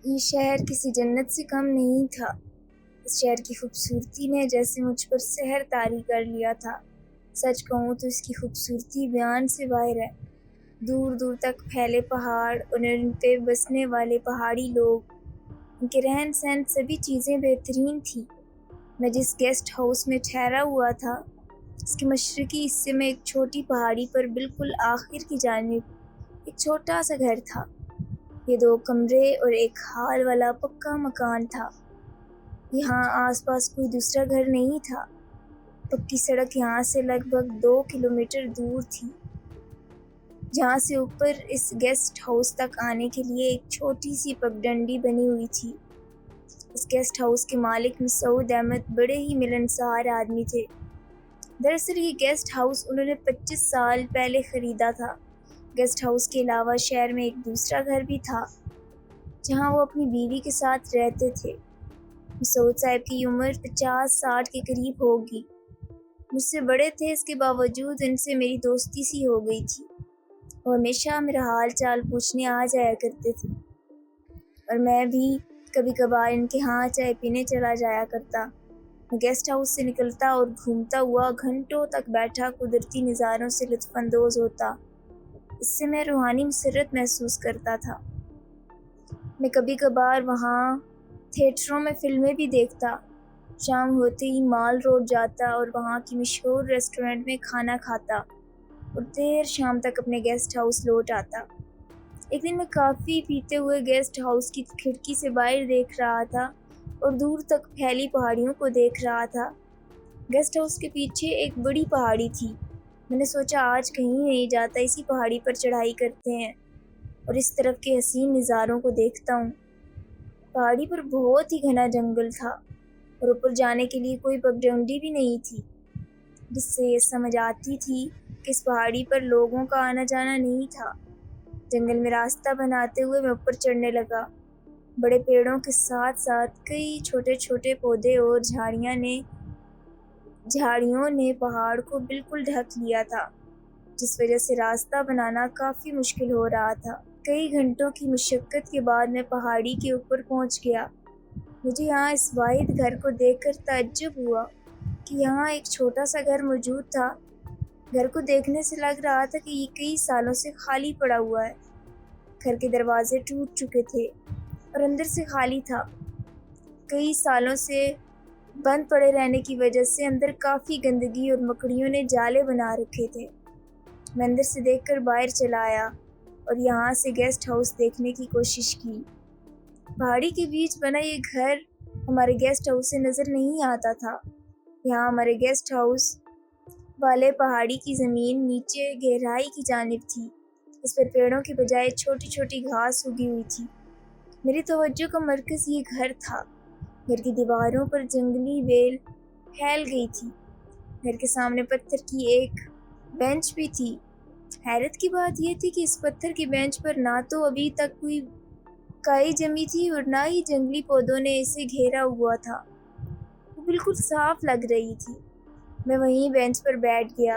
یہ شہر کسی جنت سے کم نہیں تھا۔ اس شہر کی خوبصورتی نے جیسے مجھ پر سحر طاری کر لیا تھا۔ سچ کہوں تو اس کی خوبصورتی بیان سے باہر ہے۔ دور دور تک پھیلے پہاڑ اور ان پہ بسنے والے پہاڑی لوگ، ان کے رہن سہن، سبھی چیزیں بہترین تھیں۔ میں جس گیسٹ ہاؤس میں ٹھہرا ہوا تھا، اس کے مشرقی حصے میں ایک چھوٹی پہاڑی پر بالکل آخر کی جانب ایک چھوٹا سا گھر تھا۔ یہ 2 کمرے اور ایک ہال والا پکا مکان تھا۔ یہاں آس پاس کوئی دوسرا گھر نہیں تھا۔ پکی سڑک یہاں سے لگ بھگ 2 کلومیٹر دور تھی، جہاں سے اوپر اس گیسٹ ہاؤس تک آنے کے لیے ایک چھوٹی سی پگڈنڈی بنی ہوئی تھی۔ اس گیسٹ ہاؤس کے مالک مسعود احمد بڑے ہی ملنسار آدمی تھے۔ دراصل یہ گیسٹ ہاؤس انہوں نے 25 سال پہلے خریدا تھا۔ گیسٹ ہاؤس کے علاوہ شہر میں ایک دوسرا گھر بھی تھا، جہاں وہ اپنی بیوی کے ساتھ رہتے تھے۔ مسعود صاحب کی عمر 50-60 کے قریب ہوگی۔ مجھ سے بڑے تھے، اس کے باوجود ان سے میری دوستی سی ہو گئی تھی۔ وہ ہمیشہ میرا حال چال پوچھنے آ جایا کرتے تھے، اور میں بھی کبھی کبھار ان کے ہاں چائے پینے چلا جایا کرتا۔ میں گیسٹ ہاؤس سے نکلتا اور گھومتا ہوا گھنٹوں تک بیٹھا قدرتی نظاروں سے لطف اندوز ہوتا۔ اس سے میں روحانی مسرت محسوس کرتا تھا۔ میں کبھی کبھار وہاں تھیٹروں میں فلمیں بھی دیکھتا۔ شام ہوتے ہی مال روڈ جاتا اور وہاں کی مشہور ریسٹورنٹ میں کھانا کھاتا اور دیر شام تک اپنے گیسٹ ہاؤس لوٹ آتا۔ ایک دن میں کافی پیتے ہوئے گیسٹ ہاؤس کی کھڑکی سے باہر دیکھ رہا تھا اور دور تک پھیلی پہاڑیوں کو دیکھ رہا تھا۔ گیسٹ ہاؤس کے پیچھے ایک بڑی پہاڑی تھی۔ میں نے سوچا آج کہیں نہیں جاتا، اسی پہاڑی پر چڑھائی کرتے ہیں اور اس طرف کے حسین نظاروں کو دیکھتا ہوں۔ پہاڑی پر بہت ہی گھنا جنگل تھا اور اوپر جانے کے لیے کوئی پگڈنڈی بھی نہیں تھی، جس سے یہ سمجھ آتی تھی کہ اس پہاڑی پر لوگوں کا آنا جانا نہیں تھا۔ جنگل میں راستہ بناتے ہوئے میں اوپر چڑھنے لگا۔ بڑے پیڑوں کے ساتھ ساتھ کئی چھوٹے چھوٹے پودے اور جھاڑیوں نے پہاڑ کو بالکل ڈھک لیا تھا، جس وجہ سے راستہ بنانا کافی مشکل ہو رہا تھا۔ کئی گھنٹوں کی مشقت کے بعد میں پہاڑی کے اوپر پہنچ گیا۔ مجھے یہاں اس واحد گھر کو دیکھ کر تعجب ہوا کہ یہاں ایک چھوٹا سا گھر موجود تھا۔ گھر کو دیکھنے سے لگ رہا تھا کہ یہ کئی سالوں سے خالی پڑا ہوا ہے۔ گھر کے دروازے ٹوٹ چکے تھے اور اندر سے خالی تھا۔ کئی سالوں سے بند پڑے رہنے کی وجہ سے اندر کافی گندگی اور مکڑیوں نے جالے بنا رکھے تھے۔ میں اندر سے دیکھ کر باہر چلا آیا اور یہاں سے گیسٹ ہاؤس دیکھنے کی کوشش کی۔ پہاڑی کے بیچ بنا یہ گھر ہمارے گیسٹ ہاؤس سے نظر نہیں آتا تھا۔ یہاں ہمارے گیسٹ ہاؤس والے پہاڑی کی زمین نیچے گہرائی کی جانب تھی، اس پر پیڑوں کے بجائے چھوٹی چھوٹی گھاس اگی ہوئی تھی۔ میری توجہ کا مرکز یہ گھر تھا۔ گھر کی دیواروں پر جنگلی بیل پھیل گئی تھی۔ گھر کے سامنے پتھر کی ایک بینچ بھی تھی۔ حیرت کی بات یہ تھی کہ اس پتھر کی بینچ پر نہ تو ابھی تک کوئی کائی جمی تھی اور نہ ہی جنگلی پودوں نے اسے گھیرا ہوا تھا۔ وہ بالکل صاف لگ رہی تھی۔ میں وہیں بینچ پر بیٹھ گیا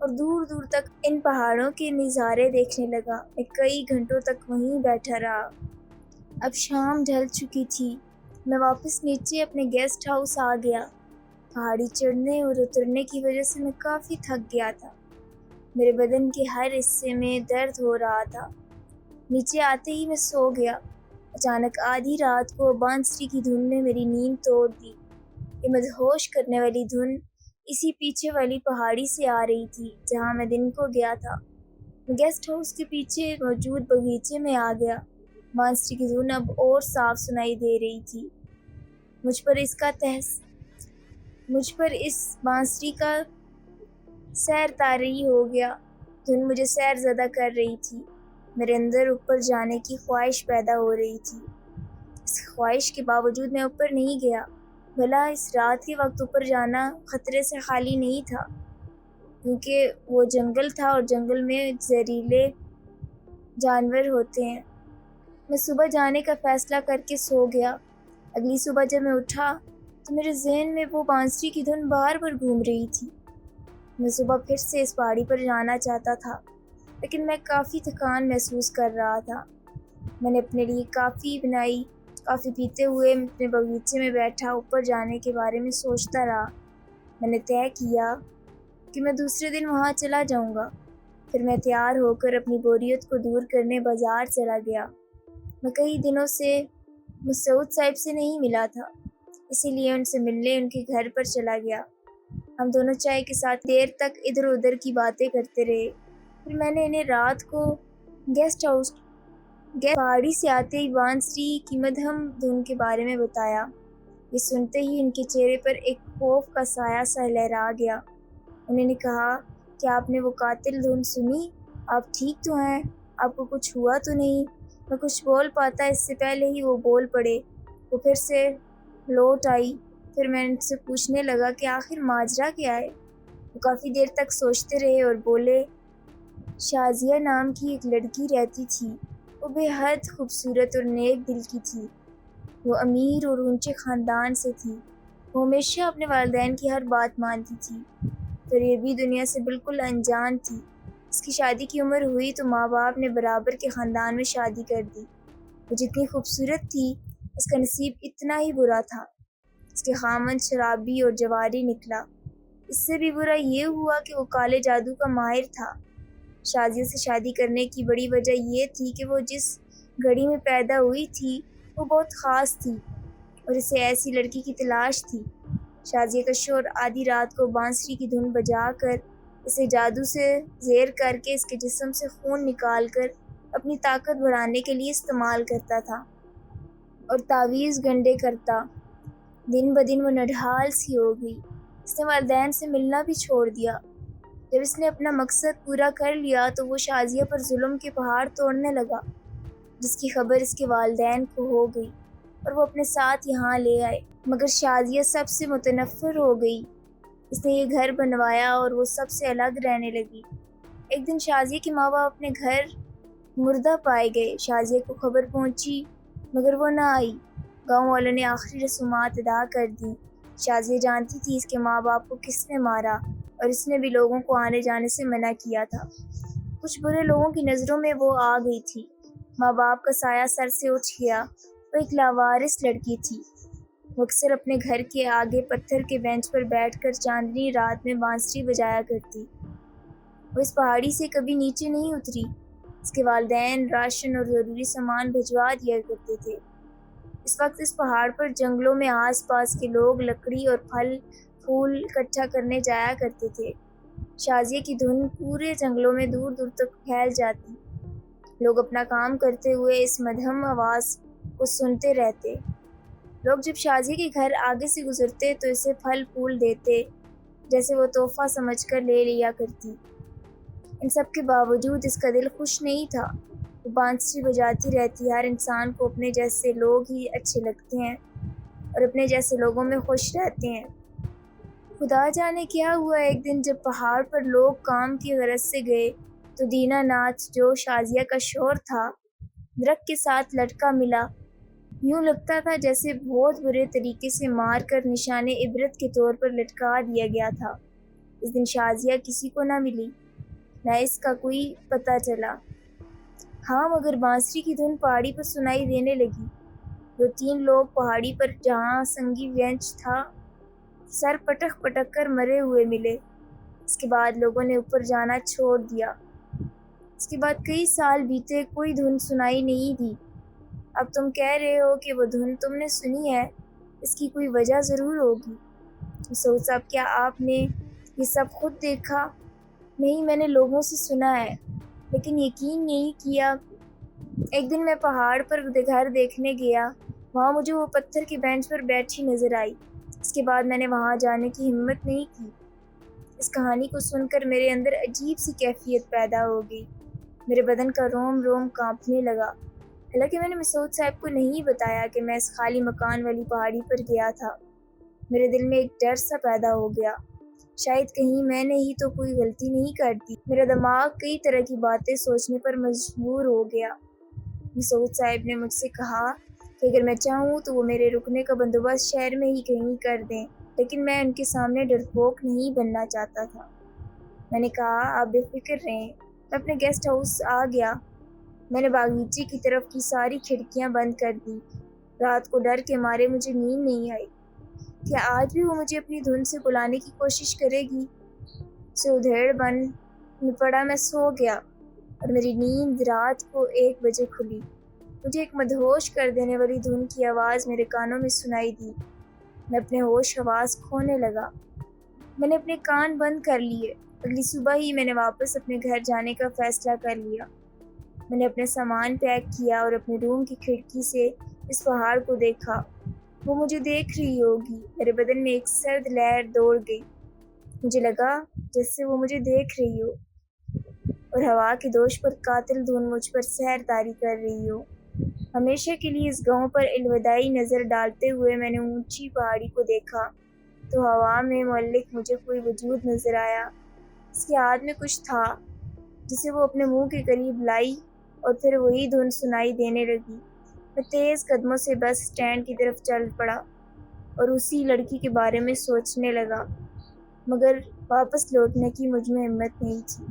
اور دور دور تک ان پہاڑوں کے نظارے دیکھنے لگا۔ میں کئی گھنٹوں تک وہیں بیٹھا رہا۔ اب شام ڈھل چکی تھی۔ میں واپس نیچے اپنے گیسٹ ہاؤس آ گیا۔ پہاڑی چڑھنے اور اترنے کی وجہ سے میں کافی تھک گیا تھا۔ میرے بدن کے ہر حصے میں درد ہو رہا تھا۔ نیچے آتے ہی میں سو گیا۔ اچانک آدھی رات کو بانسری کی دھن نے میری نیند توڑ دی۔ یہ مدہوش کرنے والی دھن اسی پیچھے والی پہاڑی سے آ رہی تھی جہاں میں دن کو گیا تھا۔ میں گیسٹ ہاؤس کے پیچھے موجود باغیچے میں آ گیا۔ بانسری کی دھن اب اور صاف سنائی دے رہی تھی۔ مجھ پر اس بانسری کا سیر طاری ہو گیا۔ دھن مجھے سیر زدہ کر رہی تھی۔ میرے اندر اوپر جانے کی خواہش پیدا ہو رہی تھی۔ اس خواہش کے باوجود میں اوپر نہیں گیا۔ بھلا اس رات کے وقت اوپر جانا خطرے سے خالی نہیں تھا، کیونکہ وہ جنگل تھا اور جنگل میں زہریلے جانور ہوتے ہیں۔ میں صبح جانے کا فیصلہ کر کے سو گیا۔ اگلی صبح جب میں اٹھا تو میرے ذہن میں وہ بانسری کی دھن بار بار گھوم رہی تھی۔ میں صبح پھر سے اس پہاڑی پر جانا چاہتا تھا، لیکن میں کافی تھکان محسوس کر رہا تھا۔ میں نے اپنے لیے کافی بنائی، کافی پیتے ہوئے اپنے باغیچے میں بیٹھا اوپر جانے کے بارے میں سوچتا رہا۔ میں نے طے کیا کہ میں دوسرے دن وہاں چلا جاؤں گا۔ پھر میں تیار ہو کر اپنی بوریت کو دور کرنے بازار چلا گیا۔ میں کئی دنوں سے مسعود صاحب سے نہیں ملا تھا، اسی لیے ان سے ملنے ان کے گھر پر چلا گیا۔ ہم دونوں چائے کے ساتھ دیر تک ادھر ادھر کی باتیں کرتے رہے۔ پھر میں نے انہیں رات کو گیسٹ پہاڑی سے آتے ہی بانسری کی مدھم دھن کے بارے میں بتایا۔ یہ سنتے ہی ان کے چہرے پر ایک خوف کا سایہ سا لہرا گیا۔ انہوں نے کہا، کیا آپ نے وہ قاتل دھن سنی؟ آپ ٹھیک تو ہیں؟ آپ کو کچھ ہوا تو نہیں؟ میں کچھ بول پاتا اس سے پہلے ہی وہ بول پڑے۔ وہ پھر سے لوٹ آئی۔ پھر میں ان سے پوچھنے لگا کہ آخر ماجرا کیا ہے؟ وہ کافی دیر تک سوچتے رہے اور بولے، شازیہ نام کی ایک لڑکی رہتی تھی۔ وہ بے حد خوبصورت اور نیک دل کی تھی۔ وہ امیر اور اونچے خاندان سے تھی۔ وہ ہمیشہ اپنے والدین کی ہر بات مانتی تھی۔ قریبی دنیا سے بالکل انجان تھی۔ اس کی شادی کی عمر ہوئی تو ماں باپ نے برابر کے خاندان میں شادی کر دی۔ وہ جتنی خوبصورت تھی، اس کا نصیب اتنا ہی برا تھا۔ اس کے خامند شرابی اور جواری نکلا۔ اس سے بھی برا یہ ہوا کہ وہ کالے جادو کا ماہر تھا۔ شازیہ سے شادی کرنے کی بڑی وجہ یہ تھی کہ وہ جس گھڑی میں پیدا ہوئی تھی وہ بہت خاص تھی اور اسے ایسی لڑکی کی تلاش تھی۔ شازیہ کا شوہر آدھی رات کو بانسری کی دھن بجا کر اسے جادو سے زیر کر کے اس کے جسم سے خون نکال کر اپنی طاقت بڑھانے کے لیے استعمال کرتا تھا اور تعویذ گنڈے کرتا۔ دن بدن وہ نڈھال سی ہو گئی۔ اس نے والدین سے ملنا بھی چھوڑ دیا۔ جب اس نے اپنا مقصد پورا کر لیا تو وہ شازیہ پر ظلم کے پہاڑ توڑنے لگا، جس کی خبر اس کے والدین کو ہو گئی اور وہ اپنے ساتھ یہاں لے آئے۔ مگر شازیہ سب سے متنفر ہو گئی۔ اس نے یہ گھر بنوایا اور وہ سب سے الگ رہنے لگی۔ ایک دن شازیہ کے ماں باپ اپنے گھر مردہ پائے گئے۔ شازیہ کو خبر پہنچی مگر وہ نہ آئی۔ گاؤں والوں نے آخری رسومات ادا کر دیں۔ شازیہ جانتی تھی اس کے ماں باپ کو کس نے مارا اور اس نے بھی لوگوں کو آنے جانے سے منع کیا تھا۔ کچھ برے لوگوں کی نظروں میں وہ آ گئی تھی۔ ماں باپ کا سایہ سر سے اٹھ گیا۔ وہ ایک لاوارث لڑکی تھی۔ وہ اکثر اپنے گھر کے آگے پتھر کے بینچ پر بیٹھ کر چاندنی رات میں بانسری بجایا کرتی۔ وہ اس پہاڑی سے کبھی نیچے نہیں اتری۔ اس کے والدین راشن اور ضروری سامان بھجوا دیا کرتے تھے۔ اس وقت اس پہاڑ پر جنگلوں میں آس پاس کے لوگ لکڑی اور پھل پھول اکٹھا کرنے جایا کرتے تھے۔ شازیہ کی دھن پورے جنگلوں میں دور دور تک پھیل جاتی۔ لوگ اپنا کام کرتے ہوئے اس مدھم آواز کو سنتے رہتے۔ لوگ جب شازیہ کے گھر آگے سے گزرتے تو اسے پھل پھول دیتے، جیسے وہ تحفہ سمجھ کر لے لیا کرتی۔ ان سب کے باوجود اس کا دل خوش نہیں تھا۔ وہ بانسری بجاتی رہتی۔ ہر انسان کو اپنے جیسے لوگ ہی اچھے لگتے ہیں اور اپنے جیسے لوگوں میں خوش رہتے ہیں۔ خدا جانے کیا ہوا، ایک دن جب پہاڑ پر لوگ کام کی غرض سے گئے تو دینا ناتھ، جو شازیہ کا شوہر تھا، درخت کے ساتھ لٹکا ملا۔ یوں لگتا تھا جیسے بہت برے طریقے سے مار کر نشان عبرت کے طور پر لٹکا دیا گیا تھا۔ اس دن شازیہ کسی کو نہ ملی، نہ اس کا کوئی پتہ چلا۔ ہاں، مگر بانسری کی دھن پہاڑی پر سنائی دینے لگی۔ 2-3 لوگ پہاڑی پر جہاں سنگی بینچ تھا سر پٹک پٹک کر مرے ہوئے ملے۔ اس کے بعد لوگوں نے اوپر جانا چھوڑ دیا۔ اس کے بعد کئی سال بیتے، کوئی دھن سنائی نہیں دی۔ اب تم کہہ رہے ہو کہ وہ دھن تم نے سنی ہے، اس کی کوئی وجہ ضرور ہوگی۔ مسعود صاحب، کیا آپ نے یہ سب خود دیکھا؟ نہیں، میں نے لوگوں سے سنا ہے لیکن یقین نہیں کیا۔ ایک دن میں پہاڑ پر گھر دیکھنے گیا، وہاں مجھے وہ پتھر کے بینچ پر بیٹھی نظر آئی۔ اس کے بعد میں نے وہاں جانے کی ہمت نہیں کی۔ اس کہانی کو سن کر میرے اندر عجیب سی کیفیت پیدا ہو گئی۔ میرے بدن کا روم روم کانپنے لگا۔ حالانکہ میں نے مسعود صاحب کو نہیں بتایا کہ میں اس خالی مکان والی پہاڑی پر گیا تھا۔ میرے دل میں ایک ڈر سا پیدا ہو گیا، شاید کہیں میں نے ہی تو کوئی غلطی نہیں کر دی۔ میرا دماغ کئی طرح کی باتیں سوچنے پر مجبور ہو گیا۔ مسعود صاحب نے مجھ سے کہا کہ اگر میں چاہوں تو وہ میرے رکنے کا بندوبست شہر میں ہی کہیں کر دیں، لیکن میں ان کے سامنے ڈرپوک نہیں بننا چاہتا تھا۔ میں نے کہا، آپ بے فکر رہیں۔ میں اپنے گیسٹ ہاؤس آ گیا۔ میں نے باغیچے کی طرف کی ساری کھڑکیاں بند کر دی۔ رات کو ڈر کے مارے مجھے نیند نہیں آئی۔ کیا آج بھی وہ مجھے اپنی دھن سے بلانے کی کوشش کرے گی؟ سے ادھیڑ بن میں پڑا میں سو گیا اور میری نیند رات کو 1 بجے کھلی۔ مجھے ایک مدہوش کر دینے والی دھن کی آواز میرے کانوں میں سنائی دی۔ میں اپنے ہوش حواس کھونے لگا۔ میں نے اپنے کان بند کر لیے۔ اگلی صبح ہی میں نے واپس اپنے گھر جانے کا فیصلہ کر لیا۔ میں نے اپنے سامان پیک کیا اور اپنے روم کی کھڑکی سے اس پہاڑ کو دیکھا۔ وہ مجھے دیکھ رہی ہوگی۔ میرے بدن میں ایک سرد لہر دوڑ گئی۔ مجھے لگا جیسے وہ مجھے دیکھ رہی ہو اور ہوا کے دوش پر قاتل دھن مجھ پر سحر طاری کر رہی ہو۔ ہمیشہ کے لیے اس گاؤں پر الوداعی نظر ڈالتے ہوئے میں نے اونچی پہاڑی کو دیکھا تو ہوا میں معلق مجھے کوئی وجود نظر آیا۔ اس کے ہاتھ میں کچھ تھا جسے وہ اپنے منہ کے قریب لائی اور پھر وہی دھن سنائی دینے لگی۔ میں تیز قدموں سے بس اسٹینڈ کی طرف چل پڑا اور اسی لڑکی کے بارے میں سوچنے لگا، مگر واپس لوٹنے کی مجھ میں ہمت نہیں تھی۔